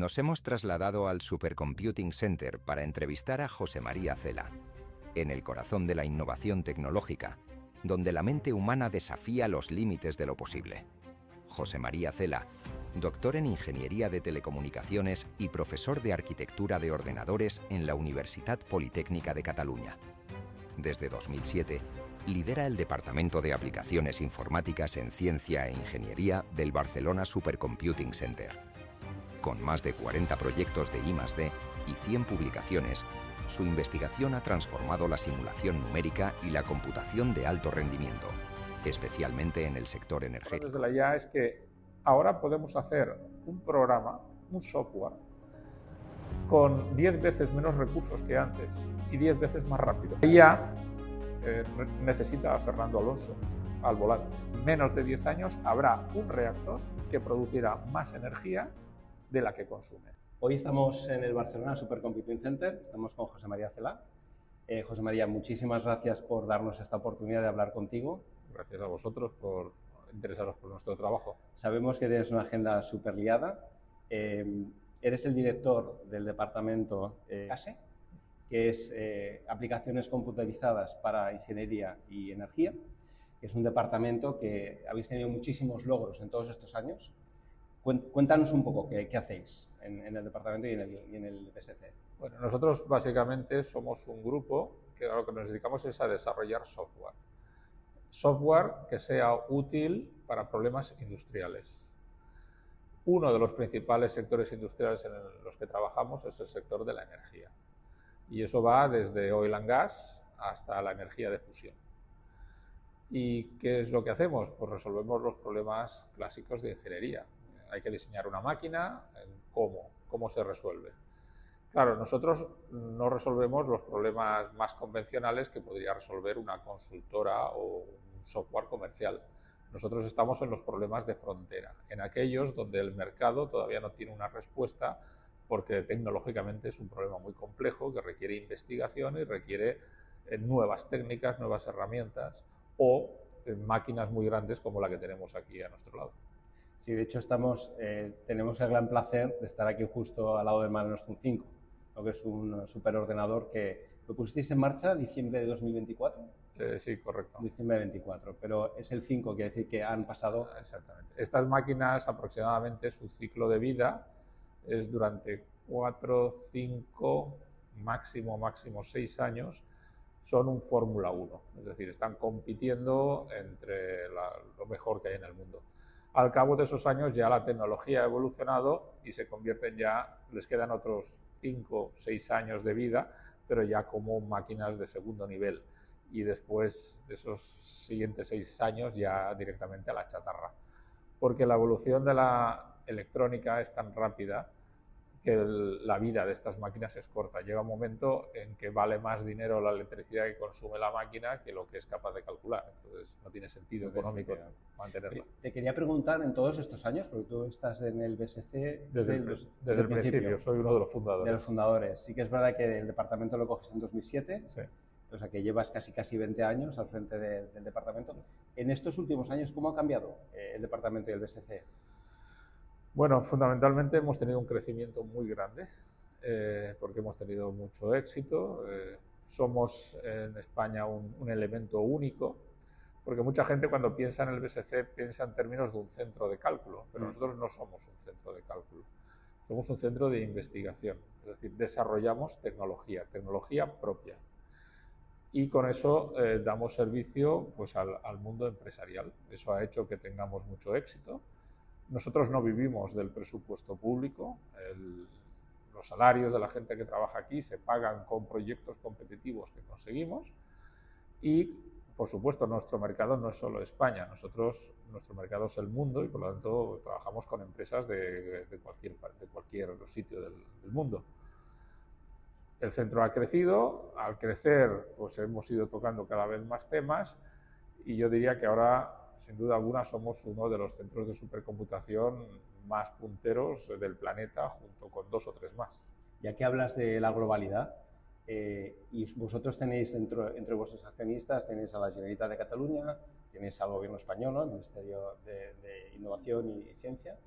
Nos hemos trasladado al Supercomputing Center para entrevistar a José María Cela, en el corazón de la innovación tecnológica, donde la mente humana desafía los límites de lo posible. José María Cela, doctor en Ingeniería de Telecomunicaciones y profesor de Arquitectura de Ordenadores en la Universitat Politécnica de Cataluña. Desde 2007, lidera el Departamento de Aplicaciones Informáticas en Ciencia e Ingeniería del Barcelona Supercomputing Center. Con más de 40 proyectos de I+D y 100 publicaciones, su investigación ha transformado la simulación numérica y la computación de alto rendimiento, especialmente en el sector energético. Desde la IA es que ahora podemos hacer un programa, un software, con 10 veces menos recursos que antes y 10 veces más rápido. La IA necesita a Fernando Alonso al volante. En menos de 10 años habrá un reactor que producirá más energía de la que consume. Hoy estamos en el Barcelona Supercomputing Center, estamos con José María Cela. José María, muchísimas gracias por darnos esta oportunidad de hablar contigo. Gracias a vosotros por interesaros por nuestro trabajo. Sabemos que tienes una agenda súper liada. Eres el director del departamento CASE, que es Aplicaciones Computarizadas para Ingeniería y Energía. Es un departamento que habéis tenido muchísimos logros en todos estos años. Cuéntanos un poco qué hacéis en el departamento y en el BSC. Bueno, nosotros básicamente somos un grupo que a lo que nos dedicamos es a desarrollar software. Software que sea útil para problemas industriales. Uno de los principales sectores industriales en los que trabajamos es el sector de la energía. Y eso va desde oil and gas hasta la energía de fusión. ¿Y qué es lo que hacemos? Pues resolvemos los problemas clásicos de ingeniería. Hay que diseñar una máquina, ¿cómo se resuelve? Claro, nosotros no resolvemos los problemas más convencionales que podría resolver una consultora o un software comercial. Nosotros estamos en los problemas de frontera, en aquellos donde el mercado todavía no tiene una respuesta porque tecnológicamente es un problema muy complejo que requiere investigación y requiere nuevas técnicas, nuevas herramientas o máquinas muy grandes como la que tenemos aquí a nuestro lado. Sí, de hecho tenemos el gran placer de estar aquí justo al lado del Magnum 5, ¿no? Que es un superordenador que lo pusisteis en marcha en diciembre de 2024. Sí, correcto. Diciembre de 24, pero es el 5, quiere decir que han pasado... Exactamente. Estas máquinas aproximadamente su ciclo de vida es durante 4, 5, máximo 6 años, son un Fórmula 1, es decir, están compitiendo entre lo mejor que hay en el mundo. Al cabo de esos años ya la tecnología ha evolucionado y se convierten les quedan otros 5, 6 años de vida, pero ya como máquinas de segundo nivel. Y después de esos siguientes 6 años ya directamente a la chatarra. Porque la evolución de la electrónica es tan rápida que la vida de estas máquinas es corta. Llega un momento en que vale más dinero la electricidad que consume la máquina que lo que es capaz de calcular. Entonces no tiene sentido económico mantenerla. Te quería preguntar, en todos estos años, porque tú estás en el BSC desde el principio, soy uno de los fundadores. De los fundadores. Sí que es verdad que el departamento lo cogiste en 2007. Sí. O sea que llevas casi 20 años al frente del departamento. En estos últimos años, ¿cómo ha cambiado el departamento y el BSC? Bueno, fundamentalmente hemos tenido un crecimiento muy grande porque hemos tenido mucho éxito. Somos en España un elemento único, porque mucha gente cuando piensa en el BSC piensa en términos de un centro de cálculo, pero nosotros no somos un centro de cálculo. Somos un centro de investigación, es decir, desarrollamos tecnología propia. Y con eso damos servicio pues, al mundo empresarial. Eso ha hecho que tengamos mucho éxito. Nosotros no vivimos del presupuesto público. Los salarios de la gente que trabaja aquí se pagan con proyectos competitivos que conseguimos. Y, por supuesto, nuestro mercado no es solo España. Nuestro mercado es el mundo y, por lo tanto, trabajamos con empresas de cualquier sitio del mundo. El centro ha crecido, al crecer pues hemos ido tocando cada vez más temas y yo diría que ahora, sin duda alguna, somos uno de los centros de supercomputación más punteros del planeta, junto con 2 o 3 más. Ya que hablas de la globalidad, y vosotros tenéis entre vuestros accionistas, tenéis a la Generalitat de Cataluña, tenéis al Gobierno español, ¿no? El Ministerio de Innovación y Ciencia,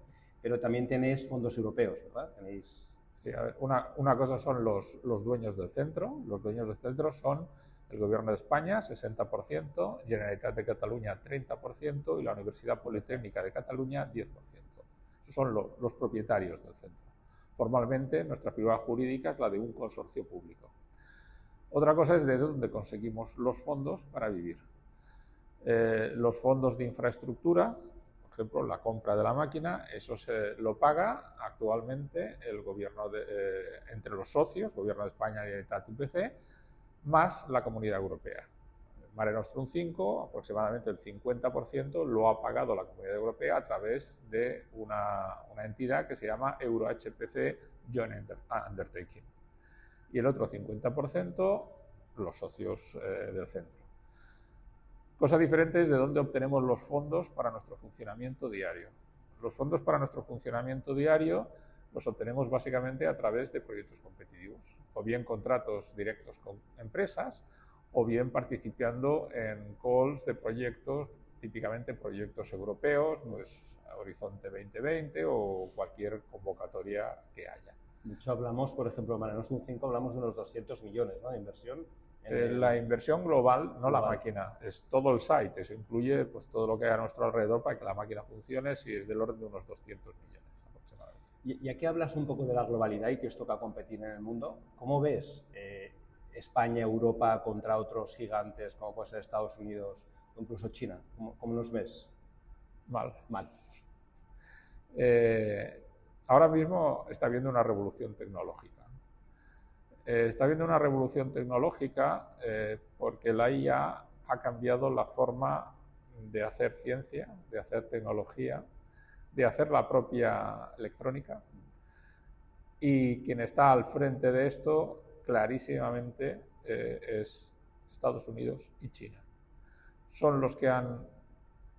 pero también tenéis fondos europeos, ¿verdad? Tenéis... Sí, a ver, una cosa son los dueños del centro. Los dueños del centro son el Gobierno de España, 60%, Generalitat de Cataluña, 30%, y la Universidad Politécnica de Cataluña, 10%. Esos son los propietarios del centro. Formalmente, nuestra figura jurídica es la de un consorcio público. Otra cosa es de dónde conseguimos los fondos para vivir. Los fondos de infraestructura, por ejemplo, la compra de la máquina, eso se lo paga actualmente el gobierno entre los socios, Gobierno de España y Generalitat UPC, más la Comunidad Europea. Mare Nostrum 5, aproximadamente el 50% lo ha pagado la Comunidad Europea a través de una entidad que se llama EuroHPC Joint Undertaking. Y el otro 50% los socios del centro. Cosa diferente es de dónde obtenemos los fondos para nuestro funcionamiento diario. Los fondos para nuestro funcionamiento diario los obtenemos básicamente a través de proyectos competitivos, o bien contratos directos con empresas, o bien participando en calls de proyectos, típicamente proyectos europeos, pues Horizonte 2020 o cualquier convocatoria que haya. De hecho, hablamos, por ejemplo, en Mare Nostrum 5 hablamos de unos 200 millones, ¿no?, de inversión. La inversión global, no la máquina, es todo el site, eso incluye pues, todo lo que hay a nuestro alrededor para que la máquina funcione, si es del orden de unos 200 millones aproximadamente. Y aquí hablas un poco de la globalidad y que os toca competir en el mundo. ¿Cómo ves España, Europa contra otros gigantes como puede ser Estados Unidos o incluso China? ¿Cómo los ves? Mal. Mal. Ahora mismo está habiendo una revolución tecnológica. Está habiendo una revolución tecnológica porque la IA ha cambiado la forma de hacer ciencia, de hacer tecnología, de hacer la propia electrónica. Y quien está al frente de esto clarísimamente es Estados Unidos y China. Son los que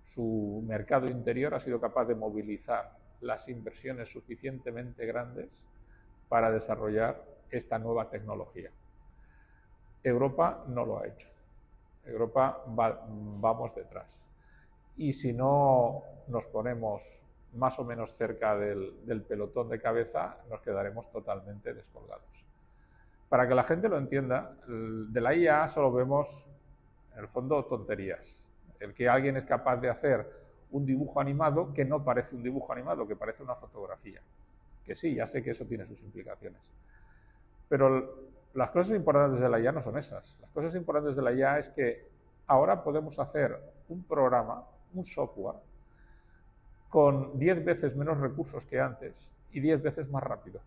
su mercado interior ha sido capaz de movilizar las inversiones suficientemente grandes para desarrollar esta nueva tecnología. Europa no lo ha hecho. Europa vamos detrás. Y si no nos ponemos más o menos cerca del pelotón de cabeza, nos quedaremos totalmente descolgados. Para que la gente lo entienda, de la IA solo vemos, en el fondo, tonterías. El que alguien es capaz de hacer un dibujo animado que no parece un dibujo animado, que parece una fotografía. Que sí, ya sé que eso tiene sus implicaciones. Pero las cosas importantes de la IA no son esas. Las cosas importantes de la IA es que ahora podemos hacer un programa, un software, con 10 veces menos recursos que antes y 10 veces más rápido.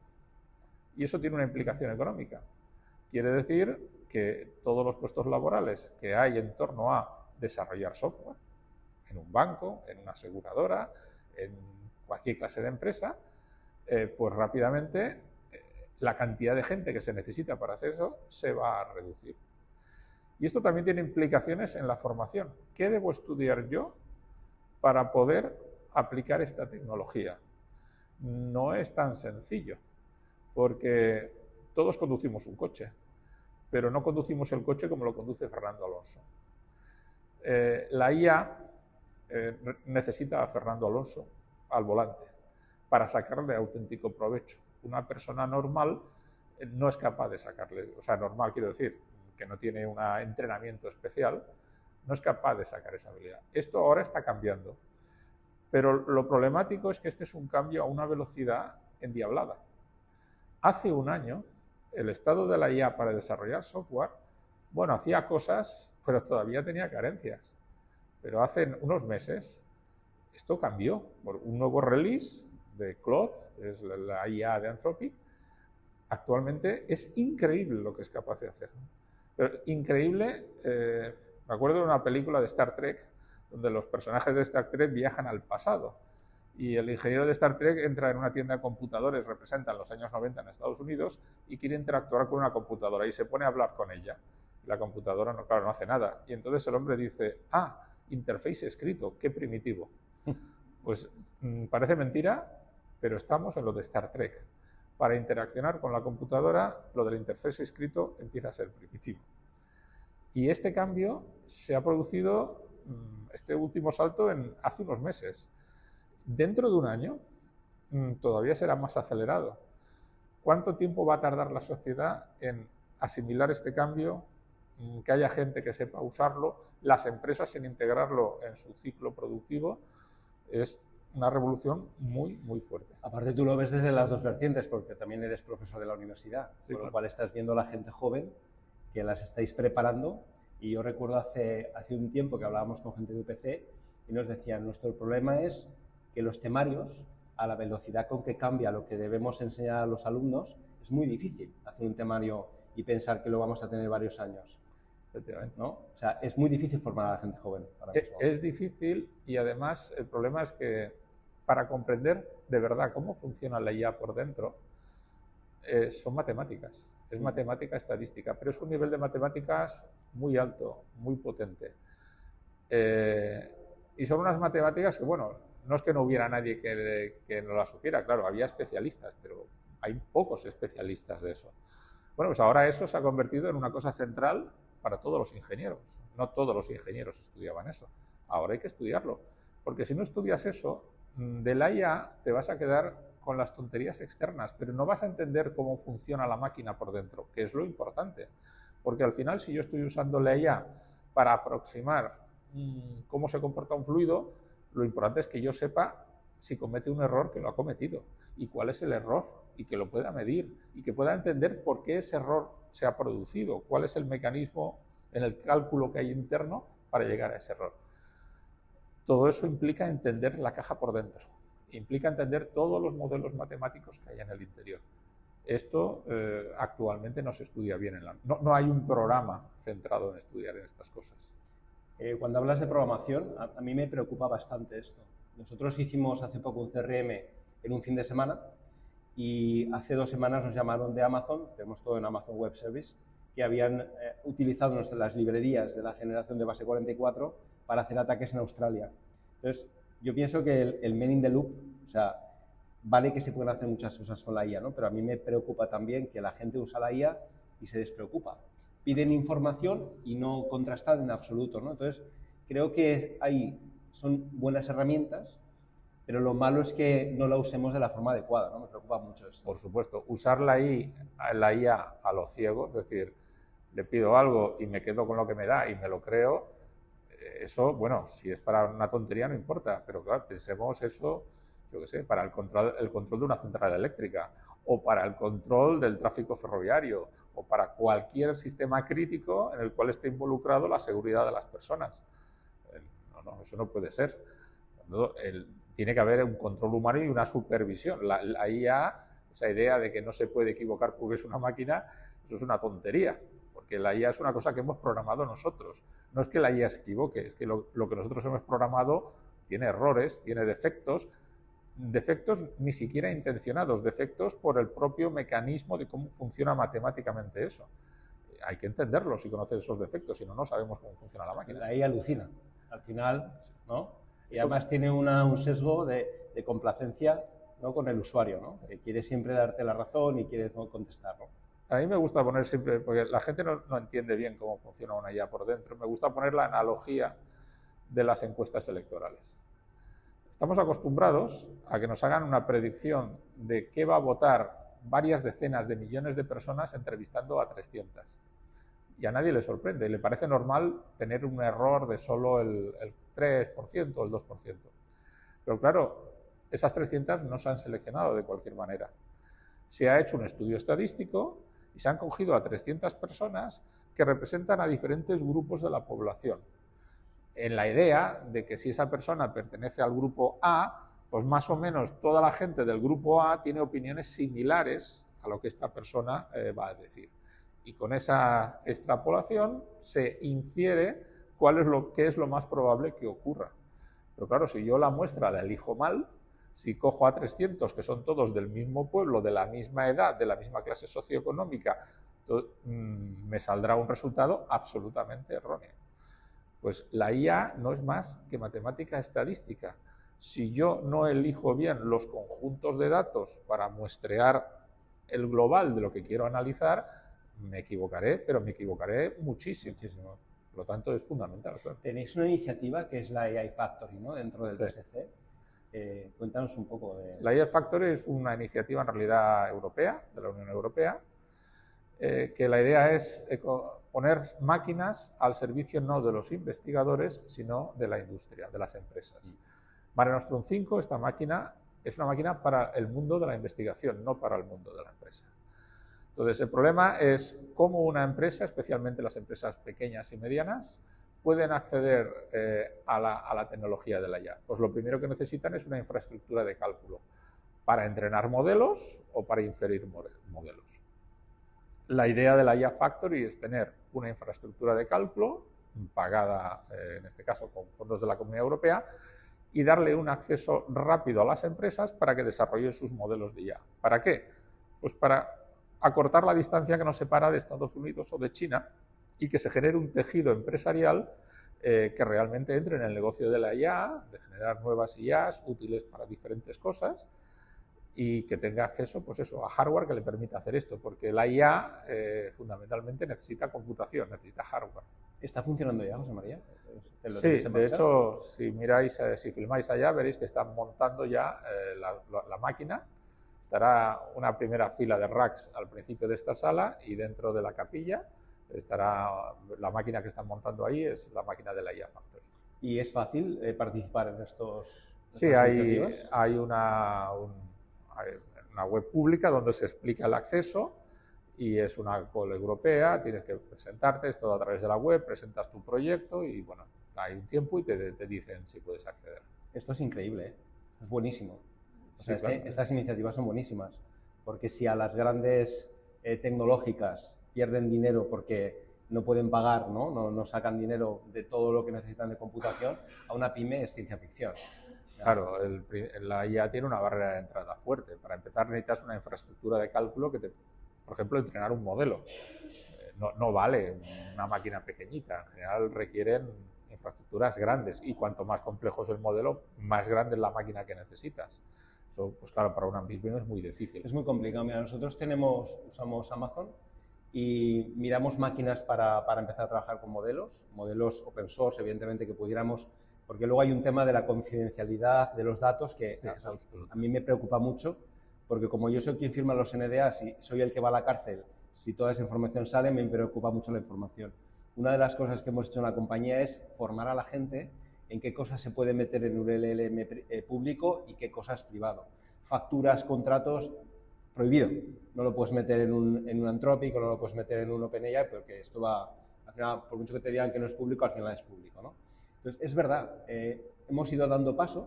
Y eso tiene una implicación económica. Quiere decir que todos los puestos laborales que hay en torno a desarrollar software, en un banco, en una aseguradora, en cualquier clase de empresa, pues rápidamente la cantidad de gente que se necesita para hacer eso se va a reducir. Y esto también tiene implicaciones en la formación. ¿Qué debo estudiar yo para poder aplicar esta tecnología? No es tan sencillo, porque todos conducimos un coche, pero no conducimos el coche como lo conduce Fernando Alonso. La IA necesita a Fernando Alonso al volante para sacarle auténtico provecho. Una persona normal no es capaz de sacarle, o sea, normal quiero decir, que no tiene un entrenamiento especial, no es capaz de sacar esa habilidad. Esto ahora está cambiando, pero lo problemático es que este es un cambio a una velocidad endiablada. Hace un año, el estado de la IA para desarrollar software, bueno, hacía cosas, pero todavía tenía carencias. Pero hace unos meses esto cambió por un nuevo release de Claude, que es la IA de Anthropic. Actualmente es increíble lo que es capaz de hacer. Pero increíble, me acuerdo de una película de Star Trek, donde los personajes de Star Trek viajan al pasado. Y el ingeniero de Star Trek entra en una tienda de computadores, representan los años 90 en Estados Unidos, y quiere interactuar con una computadora y se pone a hablar con ella. La computadora, no, claro, no hace nada. Y entonces el hombre dice, interface escrito, qué primitivo. Pues parece mentira, pero estamos en lo de Star Trek. Para interaccionar con la computadora, lo del interface escrito empieza a ser primitivo. Y este cambio se ha producido, este último salto, hace unos meses. Dentro de un año, todavía será más acelerado. ¿Cuánto tiempo va a tardar la sociedad en asimilar este cambio, que haya gente que sepa usarlo, las empresas en integrarlo en su ciclo productivo? Es una revolución muy, muy fuerte. Aparte tú lo ves desde las dos vertientes, porque también eres profesor de la universidad, Sí, con lo cual estás viendo a la gente joven que las estáis preparando. Y yo recuerdo hace un tiempo que hablábamos con gente de UPC y nos decían, nuestro problema es que los temarios, a la velocidad con que cambia lo que debemos enseñar a los alumnos, es muy difícil hacer un temario y pensar que lo vamos a tener varios años, ¿no? O sea, es muy difícil formar a la gente joven ahora mismo. Es difícil, y además el problema es que para comprender de verdad cómo funciona la IA por dentro, son matemáticas. Es matemática estadística, pero es un nivel de matemáticas muy alto, muy potente. Y son unas matemáticas que, bueno, no es que no hubiera nadie que no las supiera, claro, había especialistas, pero hay pocos especialistas de eso. Bueno, pues ahora eso se ha convertido en una cosa central para todos los ingenieros. No todos los ingenieros estudiaban eso. Ahora hay que estudiarlo, porque si no estudias eso, de la IA te vas a quedar con las tonterías externas, pero no vas a entender cómo funciona la máquina por dentro, que es lo importante. Porque al final, si yo estoy usando la IA para aproximar cómo se comporta un fluido, lo importante es que yo sepa si comete un error, que lo ha cometido, y cuál es el error, y que lo pueda medir, y que pueda entender por qué ese error se ha producido, cuál es el mecanismo en el cálculo que hay interno para llegar a ese error. Todo eso implica entender la caja por dentro, implica entender todos los modelos matemáticos que hay en el interior. Esto actualmente no se estudia bien, no hay un programa centrado en estudiar en estas cosas. Cuando hablas de programación, a mí me preocupa bastante esto. Nosotros hicimos hace poco un CRM en un fin de semana y hace 2 semanas nos llamaron de Amazon, tenemos todo en Amazon Web Service, que habían utilizado las librerías de la generación de base 44 para hacer ataques en Australia. Entonces, yo pienso que el man in the loop, o sea, vale que se pueden hacer muchas cosas con la IA, ¿no? Pero a mí me preocupa también que la gente usa la IA y se despreocupa. Piden información y no contrastan en absoluto, ¿no? Entonces, creo que son buenas herramientas, pero lo malo es que no la usemos de la forma adecuada, ¿no? Me preocupa mucho esto. Por supuesto, usar la IA a lo ciego, es decir, le pido algo y me quedo con lo que me da y me lo creo, eso, bueno, si es para una tontería no importa, pero claro, pensemos eso, yo qué sé, para el control de una central eléctrica, o para el control del tráfico ferroviario, o para cualquier sistema crítico en el cual esté involucrado la seguridad de las personas. No, eso no puede ser. Tiene que haber un control humano y una supervisión. La IA, esa idea de que no se puede equivocar porque es una máquina, eso es una tontería, porque la IA es una cosa que hemos programado nosotros. No es que la IA se equivoque, es que lo que nosotros hemos programado tiene errores, tiene defectos ni siquiera intencionados, defectos por el propio mecanismo de cómo funciona matemáticamente eso. Hay que entenderlos y conocer esos defectos, si no, no sabemos cómo funciona la máquina. La IA alucina, al final, ¿no? Y además tiene un sesgo de complacencia, ¿no? Con el usuario, ¿no? Que quiere siempre darte la razón y quiere contestar, ¿no? A mí me gusta poner siempre, porque la gente no entiende bien cómo funciona una IA por dentro, me gusta poner la analogía de las encuestas electorales. Estamos acostumbrados a que nos hagan una predicción de qué va a votar varias decenas de millones de personas entrevistando a 300. Y a nadie le sorprende, le parece normal tener un error de solo el 3% o el 2%. Pero claro, esas 300 no se han seleccionado de cualquier manera. Se ha hecho un estudio estadístico y se han cogido a 300 personas que representan a diferentes grupos de la población, en la idea de que si esa persona pertenece al grupo A, pues más o menos toda la gente del grupo A tiene opiniones similares a lo que esta persona va a decir. Y con esa extrapolación se infiere qué es lo más probable que ocurra. Pero claro, si yo la muestra la elijo mal, si cojo a 300 que son todos del mismo pueblo, de la misma edad, de la misma clase socioeconómica, me saldrá un resultado absolutamente erróneo. Pues la IA no es más que matemática estadística. Si yo no elijo bien los conjuntos de datos para muestrear el global de lo que quiero analizar, me equivocaré, pero me equivocaré muchísimo. Por lo tanto, es fundamental. Claro. Tenéis una iniciativa que es la AI Factory, ¿no? Dentro del PSC. Cuéntanos un poco de... La IA Factory es una iniciativa en realidad europea, de la Unión Europea, que la idea es poner máquinas al servicio no de los investigadores, sino de la industria, de las empresas. Mare Nostrum 5, esta máquina, es una máquina para el mundo de la investigación, no para el mundo de la empresa. Entonces, el problema es cómo una empresa, especialmente las empresas pequeñas y medianas, pueden acceder a la tecnología de la IA. Pues lo primero que necesitan es una infraestructura de cálculo para entrenar modelos o para inferir modelos. La idea de la IA Factory es tener una infraestructura de cálculo pagada, en este caso, con fondos de la Comunidad Europea, y darle un acceso rápido a las empresas para que desarrollen sus modelos de IA. ¿Para qué? Pues para acortar la distancia que nos separa de Estados Unidos o de China y que se genere un tejido empresarial que realmente entre en el negocio de la IA, de generar nuevas IAs útiles para diferentes cosas y que tenga acceso, pues eso, a hardware que le permita hacer esto, porque la IA fundamentalmente necesita computación, necesita hardware. ¿Está funcionando ya, José María? Sí, de hecho, si miráis, si filmáis allá, veréis que están montando ya la máquina. Estará una primera fila de racks al principio de esta sala y dentro de la capilla estará la máquina que están montando ahí, es la máquina de la IA Factory. ¿Y es fácil participar en estos? Sí, hay una web pública donde se explica el acceso y es una call europea, tienes que presentarte, es todo a través de la web, presentas tu proyecto y bueno, hay un tiempo y te dicen si puedes acceder. Esto es increíble, ¿eh? Es buenísimo. O sea, claro. Estas iniciativas son buenísimas, porque si a las grandes tecnológicas pierden dinero porque no pueden pagar, no sacan dinero de todo lo que necesitan de computación, a una pyme es ciencia ficción. Claro, la IA tiene una barrera de entrada fuerte. Para empezar necesitas una infraestructura de cálculo que por ejemplo, entrenar un modelo. No vale una máquina pequeñita, en general requieren infraestructuras grandes y cuanto más complejo es el modelo, más grande es la máquina que necesitas. Eso, pues claro, para una pyme es muy difícil. Es muy complicado. Mira, nosotros usamos Amazon y miramos máquinas para empezar a trabajar con modelos open source, evidentemente, que pudiéramos, porque luego hay un tema de la confidencialidad de los datos que a mí me preocupa mucho, porque como yo soy quien firma los NDAs y soy el que va a la cárcel, si toda esa información sale, me preocupa mucho la información. Una de las cosas que hemos hecho en la compañía es formar a la gente en qué cosas se puede meter en un LLM público y qué cosas privado. Facturas, contratos, prohibido. No lo puedes meter en un Anthropic o no lo puedes meter en un OpenAI porque esto va, al final, por mucho que te digan que no es público, al final es público, ¿no? Entonces, es verdad, hemos ido dando pasos,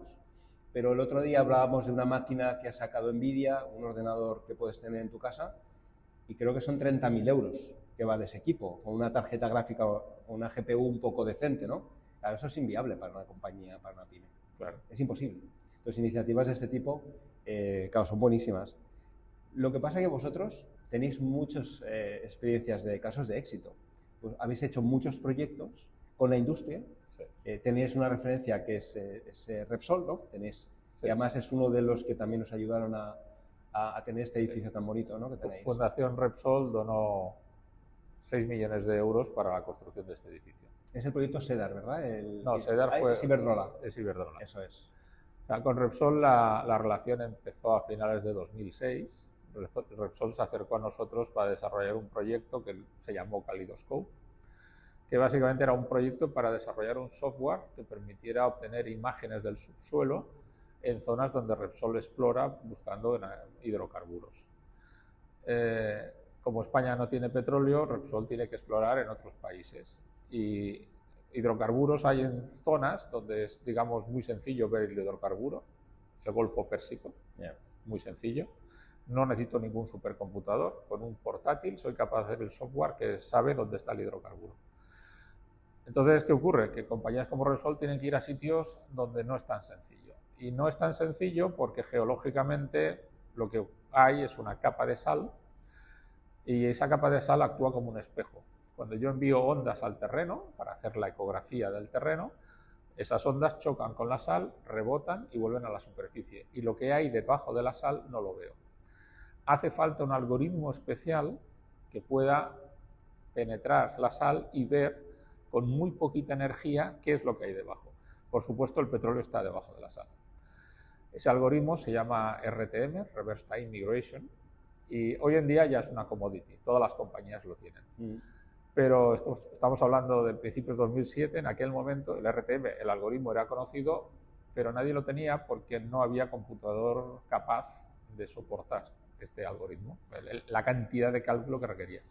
pero el otro día hablábamos de una máquina que ha sacado NVIDIA, un ordenador que puedes tener en tu casa, y creo que son 30.000 euros que vale ese equipo, con una tarjeta gráfica o una GPU un poco decente, ¿no? Claro, eso es inviable para una compañía, para una pyme. Claro. Es imposible. Entonces, iniciativas de este tipo, claro, son buenísimas. Lo que pasa es que vosotros tenéis muchas experiencias de casos de éxito. Pues habéis hecho muchos proyectos con la industria. Sí. Tenéis una referencia que es Repsol, ¿no? Y además es uno de los que también nos ayudaron a tener este edificio tan bonito, ¿no? Que tenéis. Fundación Repsol donó 6 millones de euros para la construcción de este edificio. Es el proyecto SEDAR, ¿verdad? No, SEDAR fue... Es Iberdrola. Es Iberdrola. Eso es. O sea, con Repsol la relación empezó a finales de 2006. Repsol se acercó a nosotros para desarrollar un proyecto que se llamó Kaleidoscope, que básicamente era un proyecto para desarrollar un software que permitiera obtener imágenes del subsuelo en zonas donde Repsol explora buscando hidrocarburos. Como España no tiene petróleo, Repsol tiene que explorar en otros países. Y hidrocarburos hay en zonas donde es, digamos, muy sencillo ver el hidrocarburo, el Golfo Pérsico, muy sencillo. No necesito ningún supercomputador, con un portátil soy capaz de hacer el software que sabe dónde está el hidrocarburo. Entonces, ¿qué ocurre? Que compañías como Repsol tienen que ir a sitios donde no es tan sencillo. Y no es tan sencillo porque geológicamente lo que hay es una capa de sal y esa capa de sal actúa como un espejo. Cuando yo envío ondas al terreno para hacer la ecografía del terreno, esas ondas chocan con la sal, rebotan y vuelven a la superficie. Y lo que hay debajo de la sal no lo veo. Hace falta un algoritmo especial que pueda penetrar la sal y ver con muy poquita energía qué es lo que hay debajo. Por supuesto, el petróleo está debajo de la sal. Ese algoritmo se llama RTM, Reverse Time Migration, y hoy en día ya es una commodity, todas las compañías lo tienen. Pero estamos hablando de principios de 2007, en aquel momento el RTM, el algoritmo era conocido, pero nadie lo tenía porque no había computador capaz de soportar este algoritmo, la cantidad de cálculo que requería.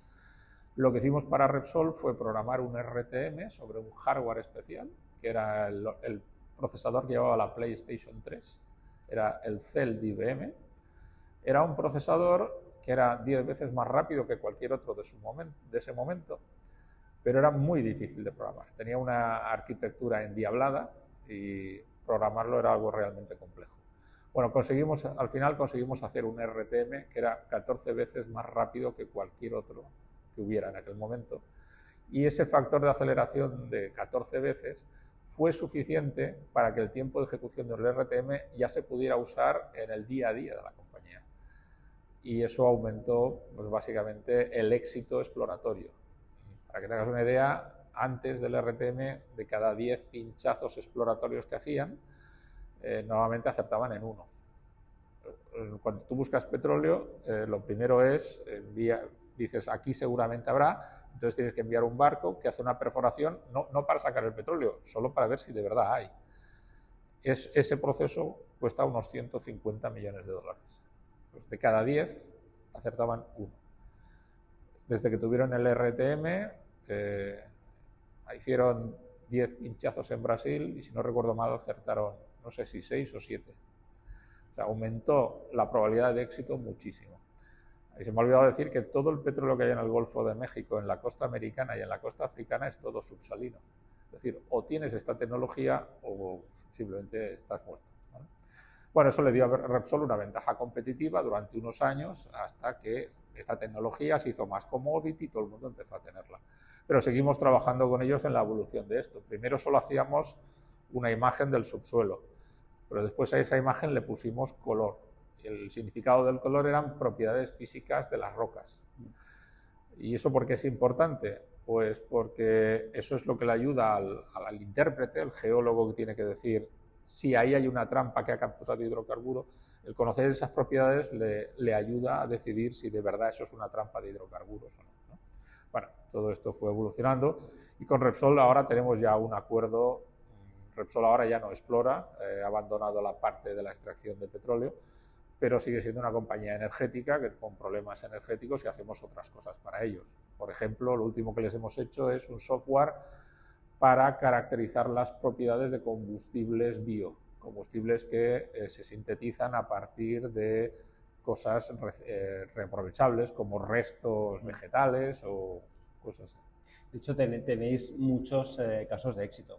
Lo que hicimos para Repsol fue programar un RTM sobre un hardware especial, que era el procesador que llevaba la PlayStation 3, era el Cell de IBM. Era un procesador que era 10 veces más rápido que cualquier otro de ese momento, pero era muy difícil de programar. Tenía una arquitectura endiablada y programarlo era algo realmente complejo. Bueno, al final conseguimos hacer un RTM que era 14 veces más rápido que cualquier otro que hubiera en aquel momento. Y ese factor de aceleración de 14 veces fue suficiente para que el tiempo de ejecución del RTM ya se pudiera usar en el día a día de la compañía. Y eso aumentó, pues básicamente, el éxito exploratorio. Para que te hagas una idea, antes del RTM, de cada 10 pinchazos exploratorios que hacían, normalmente acertaban en 1. Cuando tú buscas petróleo, lo primero es, dices, aquí seguramente habrá, entonces tienes que enviar un barco que hace una perforación, no para sacar el petróleo, solo para ver si de verdad hay. Ese proceso cuesta unos 150 millones de dólares. Pues de cada 10 acertaban 1. Desde que tuvieron el RTM, hicieron 10 pinchazos en Brasil y, si no recuerdo mal, acertaron, no sé si 6 o 7. O sea, aumentó la probabilidad de éxito muchísimo. Y se me ha olvidado decir que todo el petróleo que hay en el Golfo de México, en la costa americana y en la costa africana, es todo subsalino. Es decir, o tienes esta tecnología o simplemente estás muerto, ¿vale? Bueno, eso le dio a Repsol una ventaja competitiva durante unos años hasta que esta tecnología se hizo más commodity y todo el mundo empezó a tenerla. Pero seguimos trabajando con ellos en la evolución de esto. Primero solo hacíamos una imagen del subsuelo, pero después a esa imagen le pusimos color. El significado del color eran propiedades físicas de las rocas. ¿Y eso por qué es importante? Pues porque eso es lo que le ayuda al intérprete, el geólogo, que tiene que decir si ahí hay una trampa que ha capturado hidrocarburo. El conocer esas propiedades le ayuda a decidir si de verdad eso es una trampa de hidrocarburos o no, ¿no? Bueno, todo esto fue evolucionando y con Repsol ahora tenemos ya un acuerdo. Repsol ahora ya no explora, ha abandonado la parte de la extracción de petróleo, pero sigue siendo una compañía energética que, con problemas energéticos, y hacemos otras cosas para ellos. Por ejemplo, lo último que les hemos hecho es un software para caracterizar las propiedades de combustibles bio, combustibles que se sintetizan a partir de cosas reaprovechables como restos vegetales o cosas así. De hecho, tenéis muchos casos de éxito.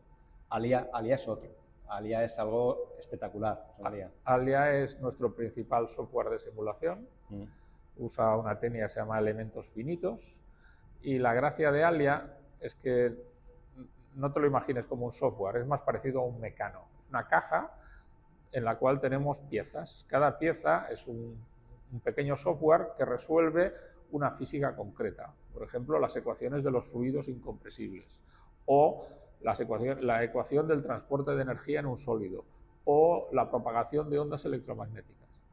Alia es otro. Alia es algo espectacular. Alia es nuestro principal software de simulación. Usa una técnica que se llama elementos finitos. Y la gracia de Alia es que no te lo imagines como un software, es más parecido a un mecano. Es una caja en la cual tenemos piezas. Cada pieza es un pequeño software que resuelve una física concreta. Por ejemplo, las ecuaciones de los fluidos incompresibles, o la ecuación del transporte de energía en un sólido, o la propagación de ondas electromagnéticas.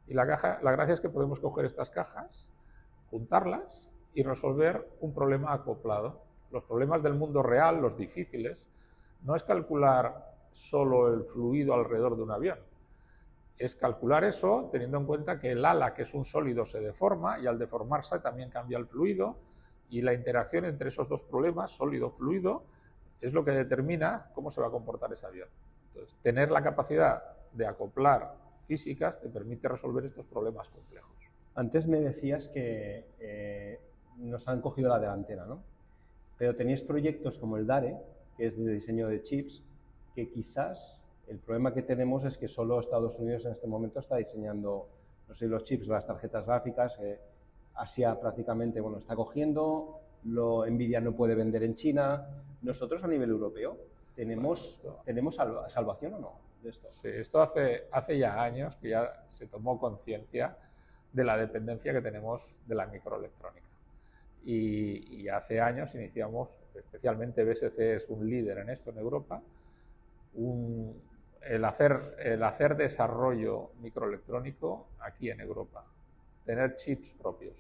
Y la gracia es que podemos coger estas cajas, juntarlas y resolver un problema acoplado. Los problemas del mundo real, los difíciles, no es calcular solo el fluido alrededor de un avión. Es calcular eso teniendo en cuenta que el ala, que es un sólido, se deforma, y al deformarse también cambia el fluido, y la interacción entre esos dos problemas, sólido-fluido, es lo que determina cómo se va a comportar ese avión. Entonces, tener la capacidad de acoplar físicas te permite resolver estos problemas complejos. Antes me decías que nos han cogido la delantera, ¿no? Pero tenéis proyectos como el DARE, que es de diseño de chips, que quizás el problema que tenemos es que solo Estados Unidos en este momento está diseñando, no sé, los chips, las tarjetas gráficas. Asia prácticamente, bueno, está cogiendo, Nvidia no puede vender en China. Nosotros a nivel europeo, ¿tenemos salvación o no de esto? Sí, esto hace ya años que ya se tomó conciencia de la dependencia que tenemos de la microelectrónica. Y hace años iniciamos, especialmente BSC es un líder en esto en Europa, el hacer desarrollo microelectrónico aquí en Europa, tener chips propios.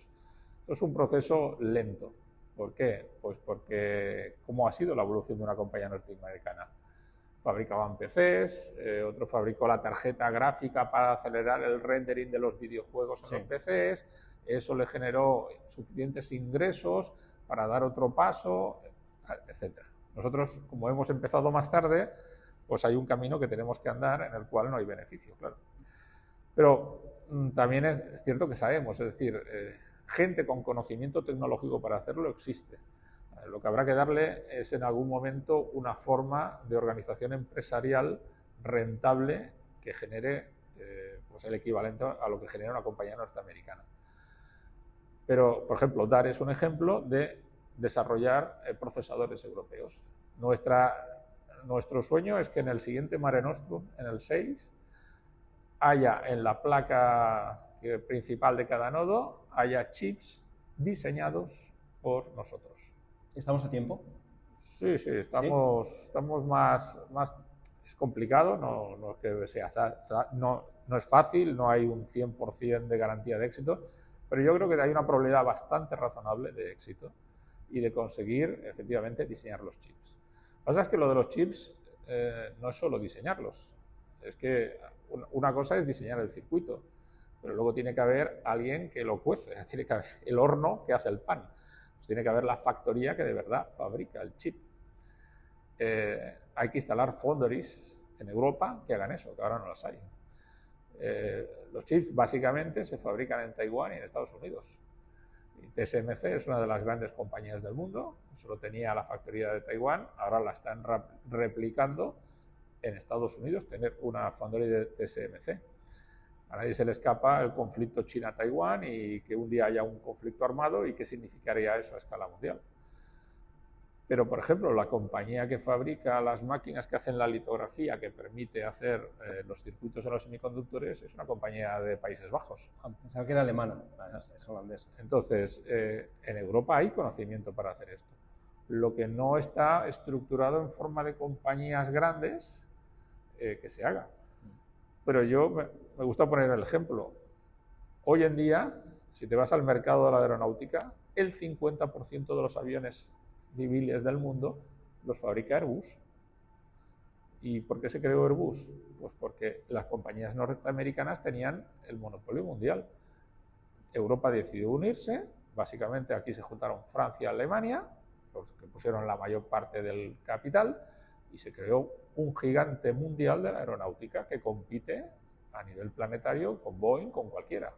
Esto es un proceso lento. ¿Por qué? Pues porque, ¿cómo ha sido la evolución de una compañía norteamericana? Fabricaban PCs, otro fabricó la tarjeta gráfica para acelerar el rendering de los videojuegos en los PCs, eso le generó suficientes ingresos para dar otro paso, etc. Nosotros, como hemos empezado más tarde, pues hay un camino que tenemos que andar en el cual no hay beneficio, claro. Pero también es cierto que sabemos, es decir, gente con conocimiento tecnológico para hacerlo existe. Lo que habrá que darle es en algún momento una forma de organización empresarial rentable que genere pues el equivalente a lo que genera una compañía norteamericana. Pero, por ejemplo, DAR es un ejemplo de desarrollar procesadores europeos. Nuestro sueño es que en el siguiente Mare Nostrum, en el 6, haya en la placa principal de cada nodo, haya chips diseñados por nosotros. ¿Estamos a tiempo? Sí, estamos más... Es complicado, no es que sea, no es fácil, no hay un 100% de garantía de éxito, pero yo creo que hay una probabilidad bastante razonable de éxito y de conseguir, efectivamente, diseñar los chips. Lo que pasa es que lo de los chips no es solo diseñarlos, es que una cosa es diseñar el circuito, pero luego tiene que haber alguien que lo cuece, tiene que haber el horno que hace el pan. Pues tiene que haber la factoría que de verdad fabrica el chip. Hay que instalar foundries en Europa que hagan eso, que ahora no las hay. Los chips básicamente se fabrican en Taiwán y en Estados Unidos. Y TSMC es una de las grandes compañías del mundo, solo tenía la factoría de Taiwán, ahora la están replicando en Estados Unidos, tener una foundry de TSMC. A nadie se le escapa el conflicto China-Taiwán y que un día haya un conflicto armado y qué significaría eso a escala mundial. Pero, por ejemplo, la compañía que fabrica las máquinas que hacen la litografía que permite hacer los circuitos en los semiconductores es una compañía de Países Bajos. Pensaba que era alemana, es holandesa. Entonces, en Europa hay conocimiento para hacer esto. Lo que no está estructurado en forma de compañías grandes que se haga. Pero yo me gusta poner el ejemplo. Hoy en día, si te vas al mercado de la aeronáutica, el 50% de los aviones civiles del mundo los fabrica Airbus. ¿Y por qué se creó Airbus? Pues porque las compañías norteamericanas tenían el monopolio mundial. Europa decidió unirse, básicamente aquí se juntaron Francia y Alemania, los que pusieron la mayor parte del capital, y se creó un gigante mundial de la aeronáutica que compite a nivel planetario con Boeing, con cualquiera.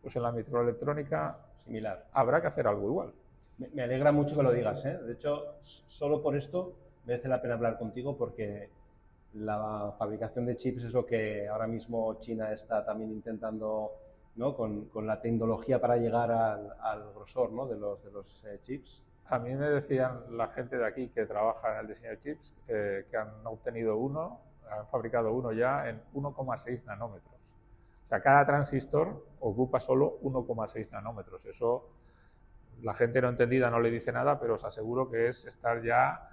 Pues en la microelectrónica similar. Habrá que hacer algo igual. Me alegra mucho que lo digas, ¿eh? De hecho, solo por esto merece la pena hablar contigo porque la fabricación de chips es lo que ahora mismo China está también intentando, ¿no? con la tecnología para llegar al grosor, ¿no? de los chips. A mí me decían la gente de aquí que trabaja en el diseño de chips que han fabricado uno ya en 1,6 nanómetros. O sea, cada transistor ocupa solo 1,6 nanómetros. Eso la gente no entendida no le dice nada, pero os aseguro que es estar ya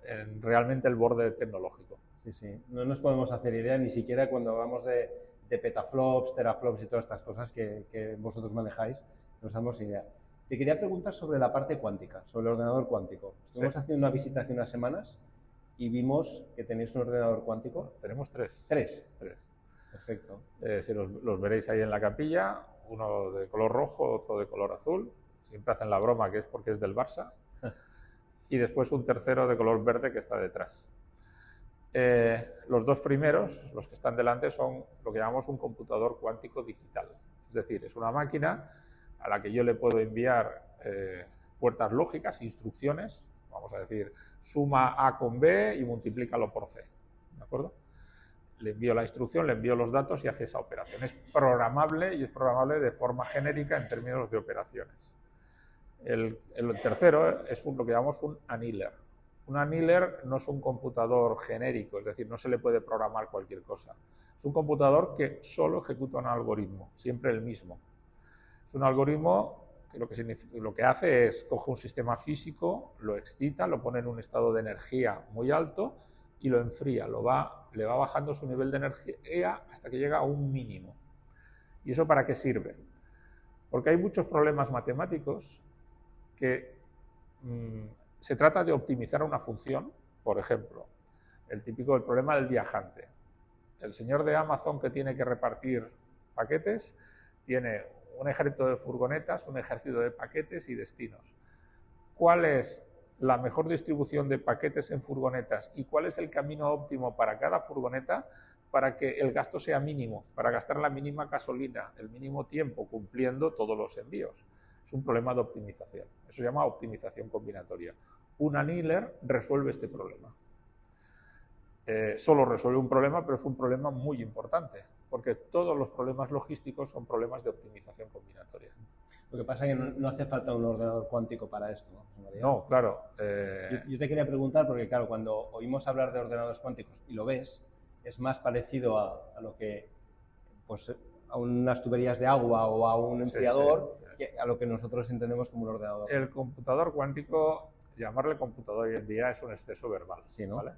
en realmente el borde tecnológico. Sí. No nos podemos hacer idea ni siquiera cuando hablamos de petaflops, teraflops y todas estas cosas que vosotros manejáis, no nos damos idea. Te quería preguntar sobre la parte cuántica, sobre el ordenador cuántico. Estuvimos haciendo una visita hace unas semanas y vimos que tenéis un ordenador cuántico. Tenemos tres. ¿Tres? Tres. Perfecto. Si los veréis ahí en la capilla, uno de color rojo, otro de color azul. Siempre hacen la broma que es porque es del Barça. Y después un tercero de color verde que está detrás. Los dos primeros, los que están delante, son lo que llamamos un computador cuántico digital. Es decir, es una máquina a la que yo le puedo enviar puertas lógicas, instrucciones, vamos a decir, suma A con B y multiplícalo por C, ¿de acuerdo? Le envío la instrucción, le envío los datos y hace esa operación. Es programable y es programable de forma genérica en términos de operaciones. El tercero es lo que llamamos un annealer. Un annealer no es un computador genérico, es decir, no se le puede programar cualquier cosa. Es un computador que solo ejecuta un algoritmo, siempre el mismo. Es un algoritmo que lo que hace es coge un sistema físico, lo excita, lo pone en un estado de energía muy alto y lo enfría, le va bajando su nivel de energía hasta que llega a un mínimo. ¿Y eso para qué sirve? Porque hay muchos problemas matemáticos que se trata de optimizar una función. Por ejemplo, el problema del viajante. El señor de Amazon que tiene que repartir paquetes tiene un ejército de furgonetas, un ejército de paquetes y destinos. ¿Cuál es la mejor distribución de paquetes en furgonetas y cuál es el camino óptimo para cada furgoneta para que el gasto sea mínimo, para gastar la mínima gasolina, el mínimo tiempo cumpliendo todos los envíos? Es un problema de optimización. Eso se llama optimización combinatoria. Un annealer resuelve este problema. Solo resuelve un problema, pero es un problema muy importante, porque todos los problemas logísticos son problemas de optimización combinatoria. Lo que pasa es que no hace falta un ordenador cuántico para esto, ¿no? No, claro. Yo te quería preguntar, porque claro, cuando oímos hablar de ordenadores cuánticos y lo ves, es más parecido a lo que, pues, a unas tuberías de agua o a un enfriador, sí, que a lo que nosotros entendemos como un ordenador. El computador cuántico, llamarle computador hoy en día es un exceso verbal, sí, ¿no? ¿Vale?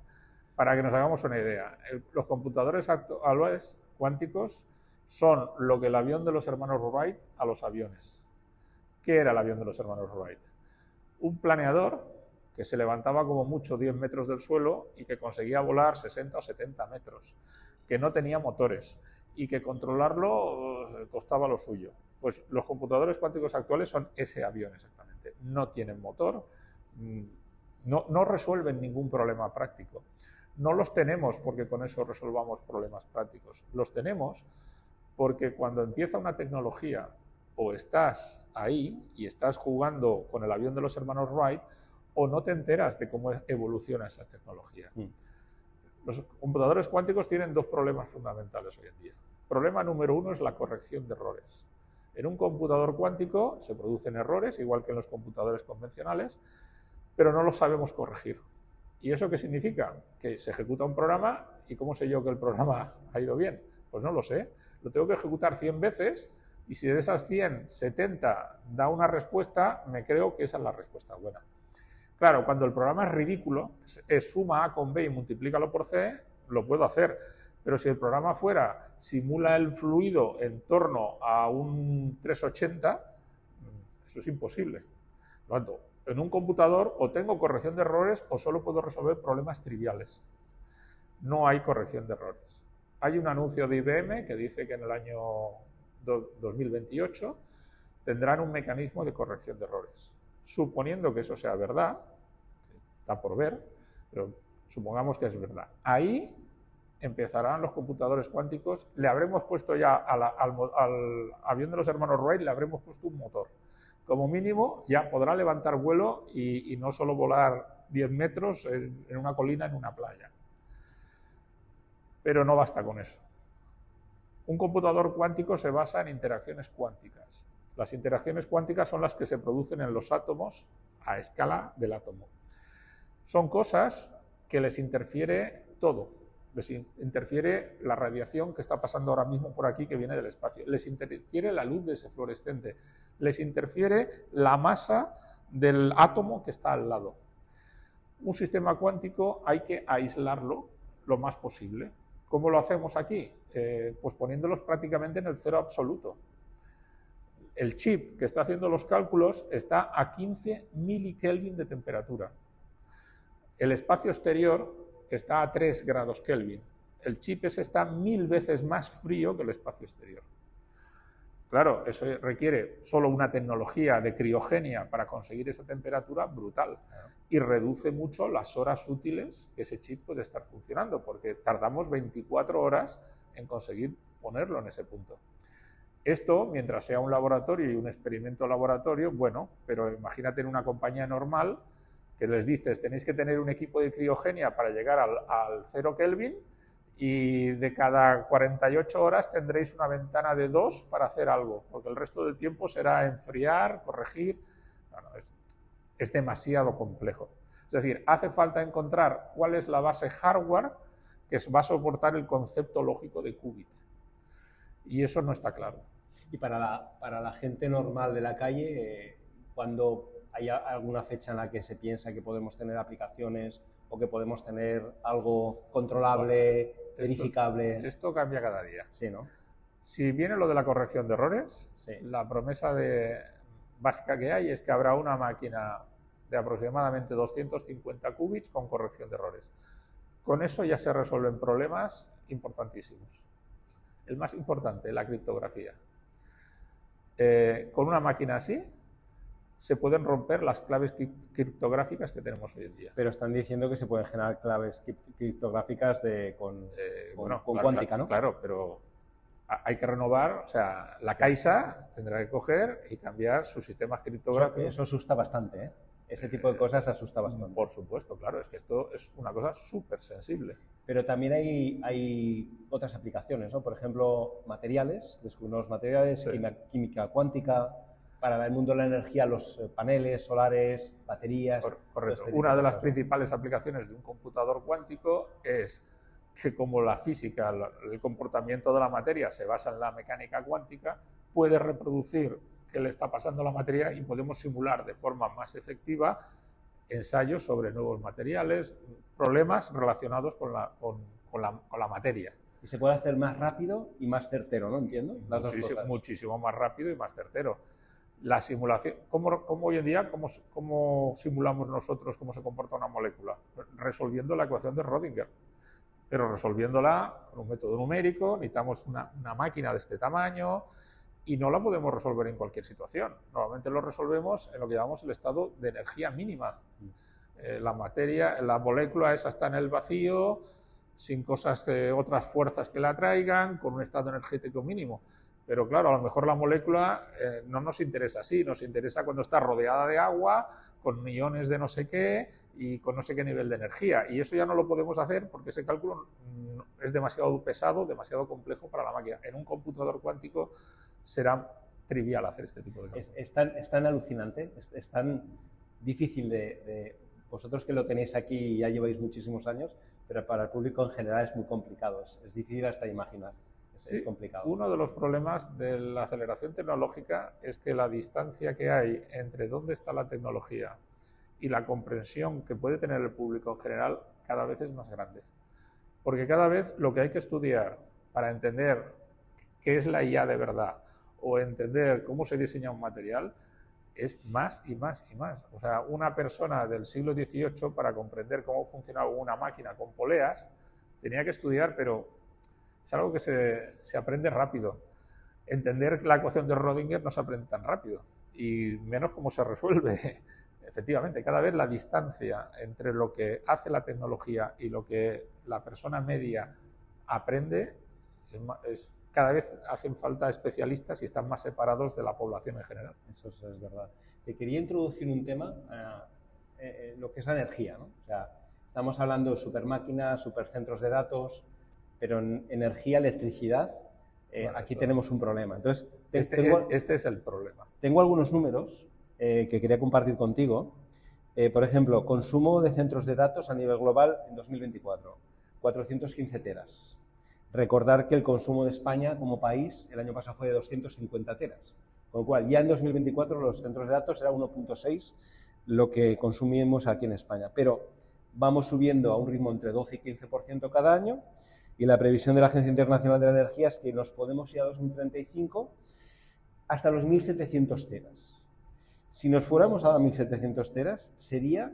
Para que nos hagamos una idea, los computadores actuales cuánticos son lo que el avión de los hermanos Wright a los aviones. ¿Qué era el avión de los hermanos Wright? Un planeador que se levantaba como mucho 10 metros del suelo y que conseguía volar 60 o 70 metros, que no tenía motores y que controlarlo costaba lo suyo. Pues los computadores cuánticos actuales son ese avión exactamente. No tienen motor, no resuelven ningún problema práctico. No los tenemos porque con eso resolvamos problemas prácticos. Los tenemos porque cuando empieza una tecnología o estás ahí y estás jugando con el avión de los hermanos Wright o no te enteras de cómo evoluciona esa tecnología. Los computadores cuánticos tienen dos problemas fundamentales hoy en día. Problema número uno es la corrección de errores. En un computador cuántico se producen errores, igual que en los computadores convencionales, pero no los sabemos corregir. ¿Y eso qué significa? Que se ejecuta un programa y ¿cómo sé yo que el programa ha ido bien? Pues no lo sé. Lo tengo que ejecutar 100 veces y si de esas 100, 70 da una respuesta, me creo que esa es la respuesta buena. Claro, cuando el programa es ridículo, es suma A con B y multiplícalo por C, lo puedo hacer. Pero si el programa simula el fluido en torno a un 380, eso es imposible. Por lo tanto, en un computador o tengo corrección de errores o solo puedo resolver problemas triviales. No hay corrección de errores. Hay un anuncio de IBM que dice que en el año 2028 tendrán un mecanismo de corrección de errores. Suponiendo que eso sea verdad, está por ver, pero supongamos que es verdad. Ahí empezarán los computadores cuánticos, le habremos puesto ya al avión de los hermanos Wright, le habremos puesto un motor. Como mínimo ya podrá levantar vuelo y no solo volar 10 metros en una colina, en una playa. Pero no basta con eso. Un computador cuántico se basa en interacciones cuánticas. Las interacciones cuánticas son las que se producen en los átomos a escala del átomo. Son cosas que les interfiere todo. Les interfiere la radiación que está pasando ahora mismo por aquí, que viene del espacio. Les interfiere la luz de ese fluorescente. Les interfiere la masa del átomo que está al lado. Un sistema cuántico hay que aislarlo lo más posible. ¿Cómo lo hacemos aquí? Pues poniéndolos prácticamente en el cero absoluto. El chip que está haciendo los cálculos está a 15 milikelvin de temperatura. El espacio exterior está a 3 grados Kelvin. El chip ese está 1000 veces más frío que el espacio exterior. Claro, eso requiere solo una tecnología de criogenia para conseguir esa temperatura brutal y reduce mucho las horas útiles que ese chip puede estar funcionando, porque tardamos 24 horas en conseguir ponerlo en ese punto. Esto, mientras sea un laboratorio y un experimento laboratorio, bueno, pero imagínate en una compañía normal que les dices, tenéis que tener un equipo de criogenia para llegar al 0 Kelvin y de cada 48 horas tendréis una ventana de 2 para hacer algo, porque el resto del tiempo será enfriar, corregir. Bueno, es demasiado complejo. Es decir, hace falta encontrar cuál es la base hardware que va a soportar el concepto lógico de qubit. Y eso no está claro. Y para la gente normal de la calle, cuando hay alguna fecha en la que se piensa que podemos tener aplicaciones o que podemos tener algo controlable, verificable? Esto cambia cada día. Sí, ¿no? Si viene lo de la corrección de errores, Sí. la promesa básica que hay es que habrá una máquina de aproximadamente 250 qubits con corrección de errores. Con eso ya se resuelven problemas importantísimos. El más importante, la criptografía. Con una máquina así se pueden romper las claves criptográficas que tenemos hoy en día. Pero están diciendo que se pueden generar claves criptográficas con cuántica, ¿no? Claro, pero hay que renovar, o sea, la Caixa tendrá que coger y cambiar sus sistemas criptográficos. Eso asusta bastante, ¿eh? Ese tipo de cosas asusta bastante. Por supuesto, claro, es que esto es una cosa súper sensible. Pero también hay otras aplicaciones, ¿no? Por ejemplo, materiales, descubrimos materiales, Sí. química cuántica, para el mundo de la energía, los paneles solares, baterías. Correcto. Este Una de las cosas, principales aplicaciones de un computador cuántico es que, como la física, el comportamiento de la materia se basa en la mecánica cuántica, puede reproducir qué le está pasando a la materia y podemos simular de forma más efectiva ensayos sobre nuevos materiales, problemas relacionados con la materia. Y se puede hacer más rápido y más certero, ¿no? Entiendo. Las dos cosas. Muchísimo más rápido y más certero. La simulación, ¿cómo hoy en día, cómo simulamos nosotros cómo se comporta una molécula? Resolviendo la ecuación de Rödinger, pero resolviéndola con un método numérico, necesitamos una máquina de este tamaño y no la podemos resolver en cualquier situación. Normalmente lo resolvemos en lo que llamamos el estado de energía mínima. La materia, la molécula esa está en el vacío, sin otras fuerzas que la atraigan, con un estado energético mínimo. Pero claro, a lo mejor la molécula no nos interesa así, nos interesa cuando está rodeada de agua, con iones de no sé qué y con no sé qué nivel de energía. Y eso ya no lo podemos hacer porque ese cálculo es demasiado pesado, demasiado complejo para la máquina. En un computador cuántico será trivial hacer este tipo de cosas. Es tan alucinante, es tan difícil vosotros que lo tenéis aquí y ya lleváis muchísimos años, pero para el público en general es muy complicado, es difícil hasta imaginar. Es complicado. Uno de los problemas de la aceleración tecnológica es que la distancia que hay entre dónde está la tecnología y la comprensión que puede tener el público en general cada vez es más grande. Porque cada vez lo que hay que estudiar para entender qué es la IA de verdad o entender cómo se diseña un material es más y más y más. O sea, una persona del siglo XVIII, para comprender cómo funcionaba una máquina con poleas, tenía que estudiar, pero es algo que se aprende rápido. Entender la ecuación de Rödinger no se aprende tan rápido, y menos cómo se resuelve. Efectivamente, cada vez la distancia entre lo que hace la tecnología y lo que la persona media aprende cada vez hacen falta especialistas y están más separados de la población en general. Eso es verdad. Te quería introducir un tema, lo que es la energía, ¿no? O sea, estamos hablando de supermáquinas, supercentros de datos, pero en energía, electricidad, aquí tenemos un problema. Entonces, este es el problema. Tengo algunos números que quería compartir contigo. Por ejemplo, consumo de centros de datos a nivel global en 2024, 415 teras. Recordar que el consumo de España como país el año pasado fue de 250 teras. Con lo cual, ya en 2024 los centros de datos era 1.6 lo que consumimos aquí en España. Pero vamos subiendo a un ritmo entre 12 y 15% cada año, y la previsión de la Agencia Internacional de la Energía es que nos podemos ir a 2035 hasta los 1.700 teras. Si nos fuéramos a 1.700 teras, sería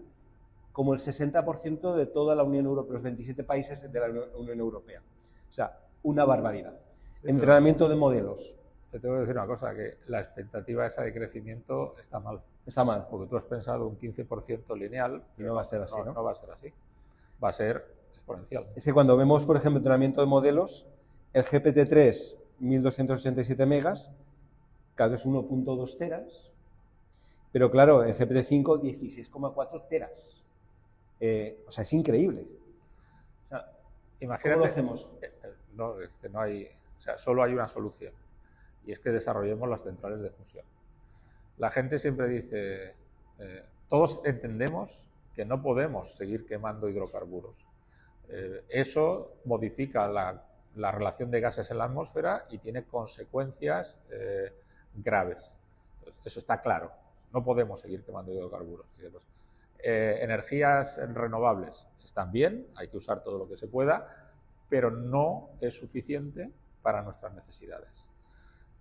como el 60% de toda la Unión Europea, los 27 países de la Unión Europea. O sea, una barbaridad. Entrenamiento de modelos. Te tengo que decir una cosa, que la expectativa esa de crecimiento está mal. Está mal. Porque tú has pensado un 15% lineal. Y no va a ser así, ¿no? No va a ser así. Va a ser exponencial. Es que cuando vemos, por ejemplo, entrenamiento de modelos, el GPT-3, 1287 megas, cada es 1.2 teras, pero claro, el GPT-5, 16,4 teras. O sea, es increíble. O sea, imagínate, ¿cómo lo hacemos? No, es que no hay, o sea, solo hay una solución, y es que desarrollemos las centrales de fusión. La gente siempre dice, todos entendemos que no podemos seguir quemando hidrocarburos. Eso modifica la relación de gases en la atmósfera y tiene consecuencias graves. Entonces, eso está claro. No podemos seguir quemando hidrocarburos. Energías renovables están bien, hay que usar todo lo que se pueda, pero no es suficiente para nuestras necesidades.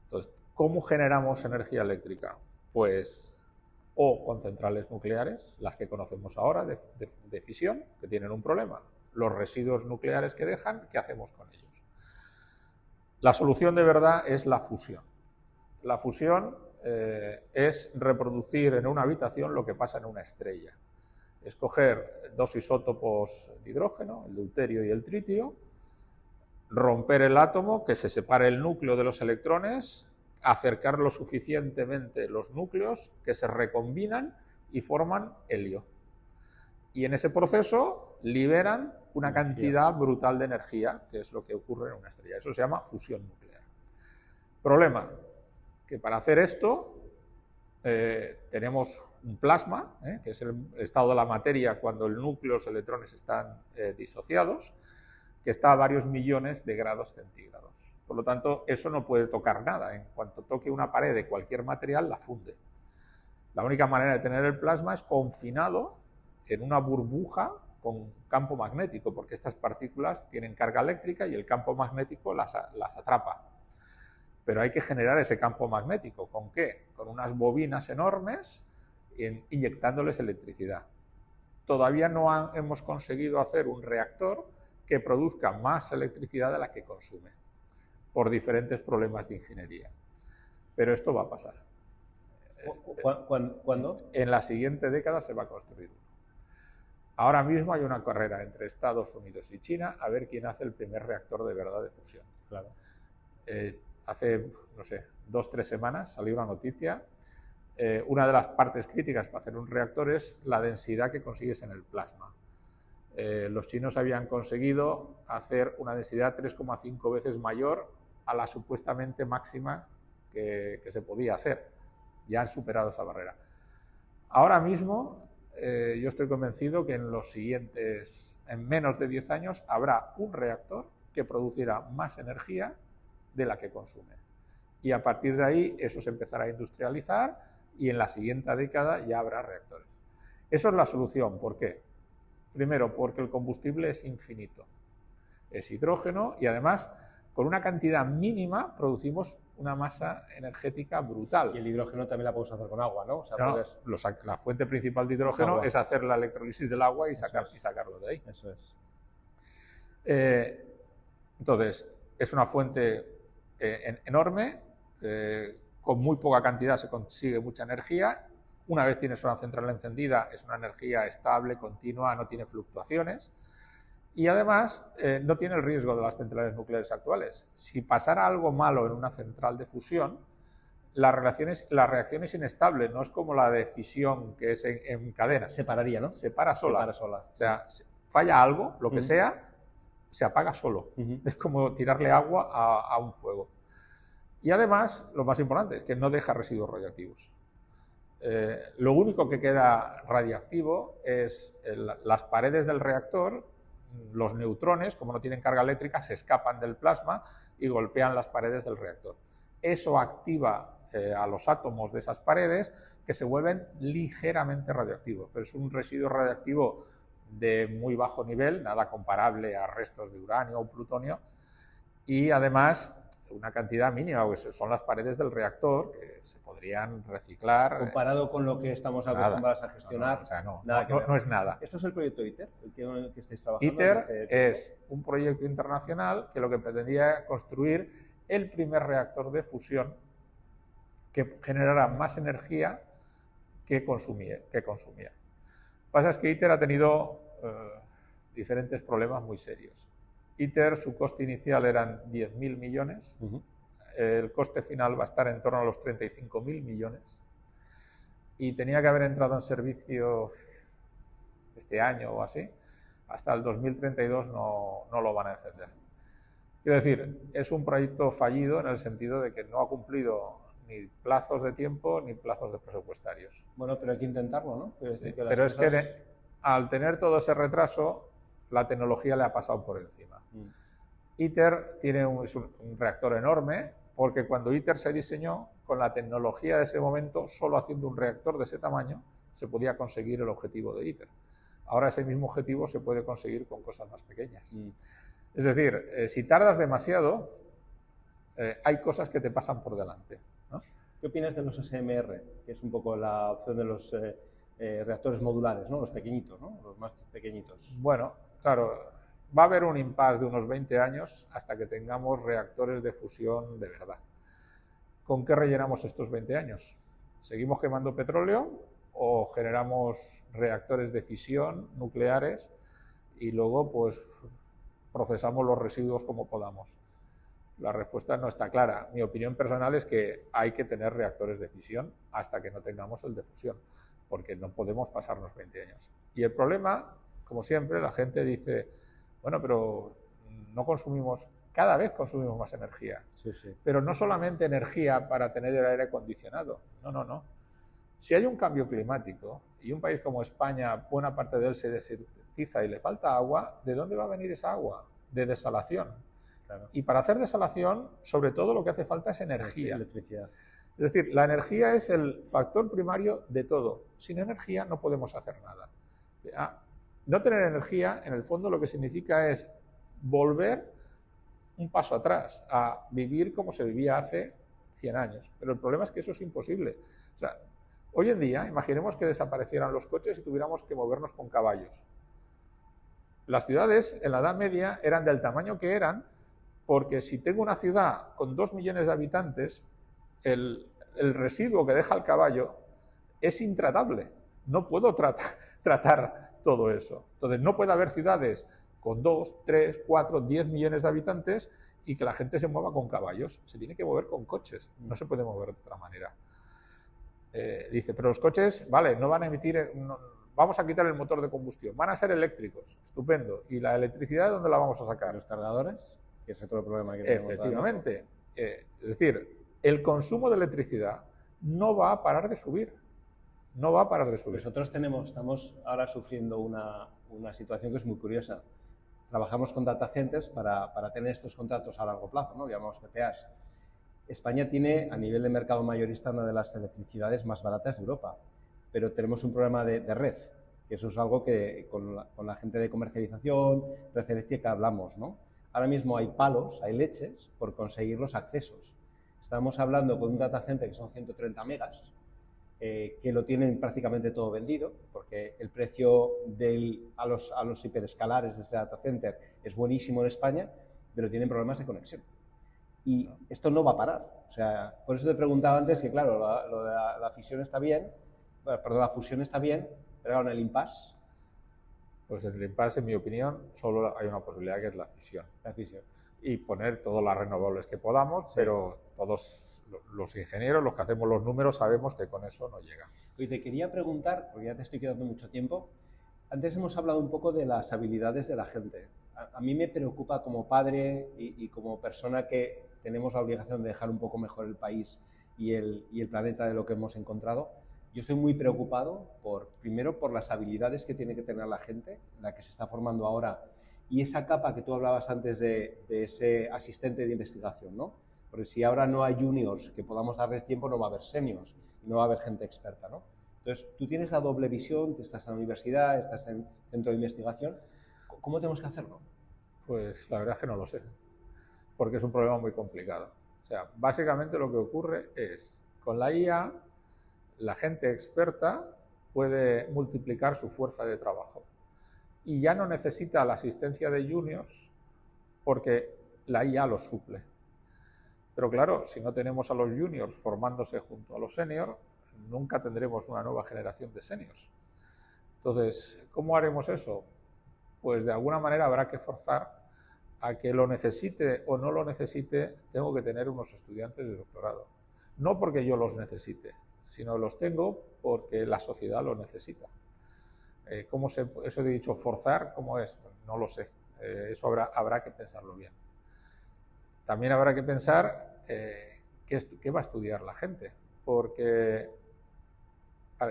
Entonces, ¿cómo generamos energía eléctrica? Pues o con centrales nucleares, las que conocemos ahora de fisión, que tienen un problema. Los residuos nucleares que dejan, ¿qué hacemos con ellos? La solución de verdad es la fusión. La fusión es reproducir en una habitación lo que pasa en una estrella. Es coger dos isótopos de hidrógeno, el deuterio y el tritio, romper el átomo, que se separe el núcleo de los electrones, acercar lo suficientemente los núcleos que se recombinan y forman helio. Y en ese proceso liberan una cantidad brutal de energía, que es lo que ocurre en una estrella. Eso se llama fusión nuclear. Problema, que para hacer esto tenemos un plasma, que es el estado de la materia cuando el núcleo y los electrones están disociados, que está a varios millones de grados centígrados. Por lo tanto, eso no puede tocar nada. En cuanto toque una pared de cualquier material, la funde. La única manera de tener el plasma es confinado en una burbuja con campo magnético, porque estas partículas tienen carga eléctrica y el campo magnético las atrapa. Pero hay que generar ese campo magnético. ¿Con qué? Con unas bobinas enormes inyectándoles electricidad. Todavía no hemos conseguido hacer un reactor que produzca más electricidad de la que consume, por diferentes problemas de ingeniería. Pero esto va a pasar. ¿Cuándo? En la siguiente década se va a construir uno. Ahora mismo hay una carrera entre Estados Unidos y China a ver quién hace el primer reactor de verdad de fusión. Claro. Hace, no sé, 2 o 3 semanas salió una noticia. Una de las partes críticas para hacer un reactor es la densidad que consigues en el plasma. Los chinos habían conseguido hacer una densidad 3,5 veces mayor a la supuestamente máxima que se podía hacer. Ya han superado esa barrera. Ahora mismo yo estoy convencido que en menos de 10 años, habrá un reactor que producirá más energía de la que consume. Y a partir de ahí eso se empezará a industrializar y en la siguiente década ya habrá reactores. Eso es la solución. ¿Por qué? Primero, porque el combustible es infinito. Es hidrógeno y además con una cantidad mínima producimos una masa energética brutal. Y el hidrógeno también la podemos hacer con agua, ¿no? O sea, la fuente principal de hidrógeno es hacer la electrólisis del agua y sacarlo de ahí. Eso es. Entonces, es una fuente enorme, con muy poca cantidad se consigue mucha energía. Una vez tienes una central encendida, es una energía estable, continua, no tiene fluctuaciones. Y además no tiene el riesgo de las centrales nucleares actuales. Si pasara algo malo en una central de fusión, la reacción es inestable, no es como la de fisión que es en cadena. Se pararía, ¿no? Se para sola. Se para sola. O sea, falla algo, lo que sea, se apaga solo. Es como tirarle agua a un fuego. Y además, lo más importante es que no deja residuos radiactivos. Lo único que queda radiactivo es las paredes del reactor. Los neutrones, como no tienen carga eléctrica, se escapan del plasma y golpean las paredes del reactor. Eso activa a los átomos de esas paredes que se vuelven ligeramente radioactivos, pero es un residuo radioactivo de muy bajo nivel, nada comparable a restos de uranio o plutonio, y además una cantidad mínima, porque son las paredes del reactor que se podrían reciclar. Comparado con lo que estamos acostumbrados a gestionar, no es nada. ¿Esto es el proyecto ITER, el que estáis trabajando? ITER es un proyecto internacional que lo que pretendía construir el primer reactor de fusión que generara más energía que consumía. Lo que pasa es que ITER ha tenido diferentes problemas muy serios. ITER, su coste inicial eran 10.000 millones, el coste final va a estar en torno a los 35.000 millones y tenía que haber entrado en servicio este año o así, hasta el 2032 no lo van a encender. Quiero decir, es un proyecto fallido en el sentido de que no ha cumplido ni plazos de tiempo ni plazos de presupuestarios. Bueno, pero hay que intentarlo, ¿no? Sí, pero es que al tener todo ese retraso, la tecnología le ha pasado por encima. ITER es un reactor enorme, porque cuando ITER se diseñó, con la tecnología de ese momento, solo haciendo un reactor de ese tamaño, se podía conseguir el objetivo de ITER. Ahora ese mismo objetivo se puede conseguir con cosas más pequeñas. Es decir, si tardas demasiado, hay cosas que te pasan por delante, ¿no? ¿Qué opinas de los SMR? Que es un poco la opción de los reactores modulares, ¿no? Los pequeñitos, ¿no? Los más pequeñitos. Bueno, claro, va a haber un impasse de unos 20 años hasta que tengamos reactores de fusión de verdad. ¿Con qué rellenamos estos 20 años? ¿Seguimos quemando petróleo o generamos reactores de fisión nucleares y luego pues procesamos los residuos como podamos? La respuesta no está clara. Mi opinión personal es que hay que tener reactores de fisión hasta que no tengamos el de fusión, porque no podemos pasarnos 20 años. Y el problema, como siempre, la gente dice, bueno, pero no consumimos, cada vez consumimos más energía. Sí, sí. Pero no solamente energía para tener el aire acondicionado. No, no, no. Si hay un cambio climático y un país como España, buena parte de él se desertiza y le falta agua, ¿de dónde va a venir esa agua? De desalación. Claro. Y para hacer desalación, sobre todo lo que hace falta es energía. Electricidad. Es decir, la energía es el factor primario de todo. Sin energía no podemos hacer nada. No tener energía, en el fondo, lo que significa es volver un paso atrás, a vivir como se vivía hace 100 años. Pero el problema es que eso es imposible. O sea, hoy en día, imaginemos que desaparecieran los coches y tuviéramos que movernos con caballos. Las ciudades, en la Edad Media, eran del tamaño que eran, porque si tengo una ciudad con 2 millones de habitantes, el residuo que deja el caballo es intratable. No puedo tratar todo eso. Entonces, no puede haber ciudades con 2, 3, 4, 10 millones de habitantes y que la gente se mueva con caballos. Se tiene que mover con coches. No se puede mover de otra manera. Dice, pero los coches, vale, no van a emitir... vamos a quitar el motor de combustión. Van a ser eléctricos. Estupendo. ¿Y la electricidad dónde la vamos a sacar? ¿Los cargadores? Que es otro problema que tenemos. Efectivamente. Es decir, el consumo de electricidad no va a parar de subir. No va a parar de subir. Nosotros estamos ahora sufriendo una situación que es muy curiosa. Trabajamos con data centers para tener estos contratos a largo plazo, ¿no? Llamamos PPAs. España tiene, a nivel de mercado mayorista, una de las electricidades más baratas de Europa, pero tenemos un problema de red, que eso es algo que con la gente de comercialización, red eléctrica, hablamos, ¿no? Ahora mismo hay palos, hay leches por conseguir los accesos. Estamos hablando con un data center que son 130 megas, que lo tienen prácticamente todo vendido, porque el precio a los hiperescalares de ese data center es buenísimo en España, pero tienen problemas de conexión. Y esto no va a parar. O sea, por eso te preguntaba antes que, claro, lo de la fisión está bien, perdón, la fusión está bien, pero en el impasse. Pues en el impasse, en mi opinión, solo hay una posibilidad, que es la fisión. La fisión. Y poner todas las renovables que podamos, sí. Pero todos los ingenieros, los que hacemos los números, sabemos que con eso no llega. Oye, te quería preguntar, porque ya te estoy quedando mucho tiempo, antes hemos hablado un poco de las habilidades de la gente. A mí me preocupa como padre y como persona que tenemos la obligación de dejar un poco mejor el país y el planeta de lo que hemos encontrado. Yo estoy muy preocupado, primero, por las habilidades que tiene que tener la gente, la que se está formando ahora, y esa capa que tú hablabas antes de ese asistente de investigación, ¿no? Porque si ahora no hay juniors que podamos darles tiempo, no va a haber seniors y no va a haber gente experta, ¿no? Entonces, tú tienes la doble visión, que estás en la universidad, estás en centro de investigación. ¿Cómo tenemos que hacerlo? Pues la verdad es que no lo sé, porque es un problema muy complicado. O sea, básicamente lo que ocurre es, con la IA, la gente experta puede multiplicar su fuerza de trabajo y ya no necesita la asistencia de juniors porque la IA los suple. Pero claro, si no tenemos a los juniors formándose junto a los seniors, nunca tendremos una nueva generación de seniors. Entonces, ¿cómo haremos eso? Pues de alguna manera habrá que forzar a que lo necesite o no lo necesite, tengo que tener unos estudiantes de doctorado. No porque yo los necesite, sino los tengo porque la sociedad lo necesita. Eso he dicho, forzar, ¿cómo es? No lo sé. Eso habrá que pensarlo bien. También habrá que pensar qué va a estudiar la gente, porque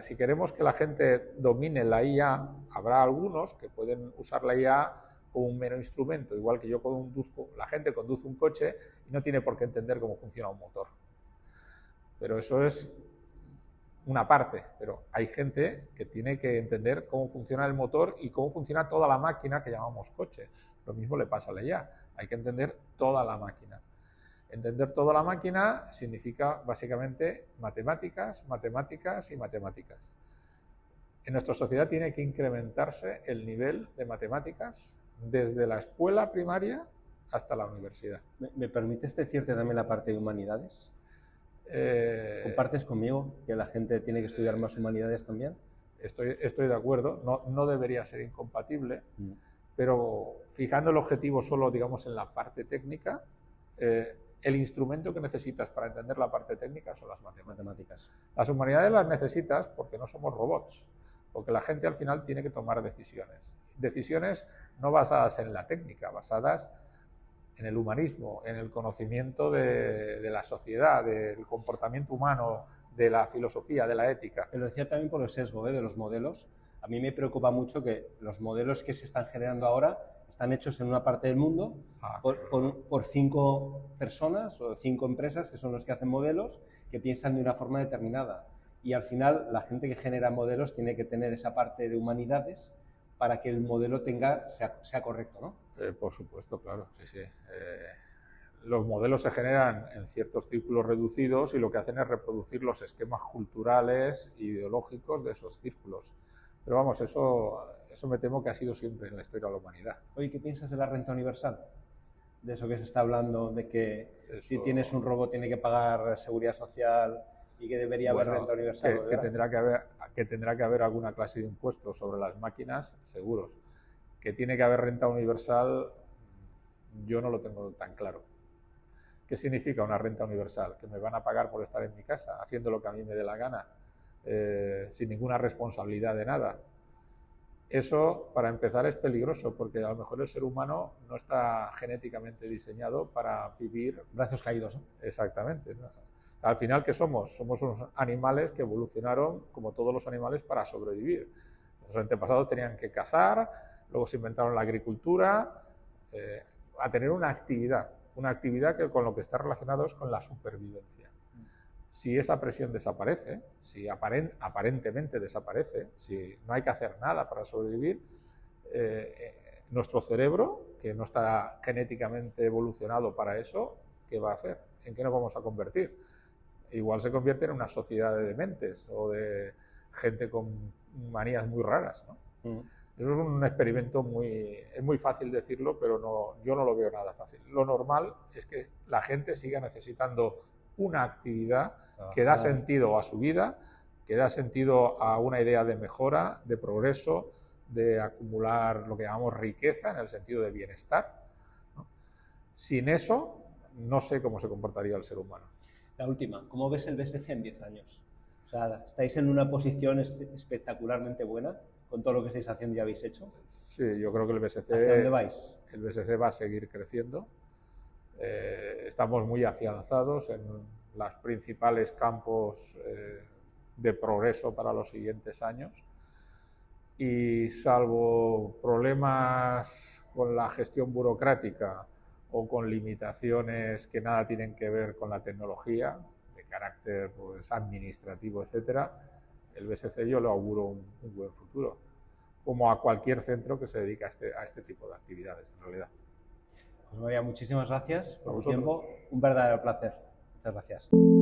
si queremos que la gente domine la IA, habrá algunos que pueden usar la IA como un mero instrumento, igual que yo conduzco, la gente conduce un coche y no tiene por qué entender cómo funciona un motor. Pero eso es una parte, pero hay gente que tiene que entender cómo funciona el motor y cómo funciona toda la máquina que llamamos coche. Lo mismo le pasa a la IA, hay que entender toda la máquina. Entender toda la máquina significa básicamente matemáticas, matemáticas y matemáticas. En nuestra sociedad tiene que incrementarse el nivel de matemáticas desde la escuela primaria hasta la universidad. ¿Me permites decirte también la parte de humanidades? ¿Compartes conmigo que la gente tiene que estudiar más humanidades también? Estoy de acuerdo, no debería ser incompatible, pero fijando el objetivo solo, digamos, en la parte técnica, el instrumento que necesitas para entender la parte técnica son las matemáticas. Las humanidades las necesitas porque no somos robots, porque la gente al final tiene que tomar decisiones. Decisiones no basadas en la técnica, basadas en el humanismo, en el conocimiento de la sociedad, del comportamiento humano, de la filosofía, de la ética. Te lo decía también por el sesgo de los modelos. A mí me preocupa mucho que los modelos que se están generando ahora están hechos en una parte del mundo por 5 personas o 5 empresas que son los que hacen modelos que piensan de una forma determinada. Y al final la gente que genera modelos tiene que tener esa parte de humanidades para que el modelo sea correcto, ¿no? Por supuesto, claro, sí. Los modelos se generan en ciertos círculos reducidos y lo que hacen es reproducir los esquemas culturales e ideológicos de esos círculos. Pero vamos, eso me temo que ha sido siempre en la historia de la humanidad. Oye, ¿qué piensas de la renta universal? De eso que se está hablando, de que si tienes un robot tiene que pagar seguridad social y que debería haber renta universal. Que tendrá que haber alguna clase de impuestos sobre las máquinas, seguros. Que tiene que haber renta universal, yo no lo tengo tan claro. ¿Qué significa una renta universal? ¿Que me van a pagar por estar en mi casa, haciendo lo que a mí me dé la gana, sin ninguna responsabilidad de nada? Eso, para empezar, es peligroso, porque a lo mejor el ser humano no está genéticamente diseñado para vivir... Brazos caídos, ¿no? Exactamente, ¿no? Al final, ¿qué somos? Somos unos animales que evolucionaron, como todos los animales, para sobrevivir. Nuestros antepasados tenían que cazar, luego se inventaron la agricultura, a tener una actividad que con lo que está relacionado es con la supervivencia. Si esa presión desaparece, si aparentemente desaparece, si no hay que hacer nada para sobrevivir, nuestro cerebro, que no está genéticamente evolucionado para eso, ¿qué va a hacer? ¿En qué nos vamos a convertir? Igual se convierte en una sociedad de dementes o de gente con manías muy raras, ¿no? Eso es un experimento es muy fácil decirlo, pero yo no lo veo nada fácil. Lo normal es que la gente siga necesitando una actividad que da sentido a su vida, que da sentido a una idea de mejora, de progreso, de acumular lo que llamamos riqueza en el sentido de bienestar, ¿no? Sin eso, no sé cómo se comportaría el ser humano. La última, ¿cómo ves el BSC en 10 años? O sea, ¿estáis en una posición espectacularmente buena con todo lo que estáis haciendo y habéis hecho? Sí, yo creo que el BSC... ¿Hacia dónde vais? El BSC va a seguir creciendo. Estamos muy afianzados en los principales campos de progreso para los siguientes años y salvo problemas con la gestión burocrática o con limitaciones que nada tienen que ver con la tecnología, de carácter pues, administrativo, etcétera, el BSC yo le auguro un buen futuro, como a cualquier centro que se dedica a este tipo de actividades, en realidad. José María, muchísimas gracias por tu tiempo. Un verdadero placer. Muchas gracias.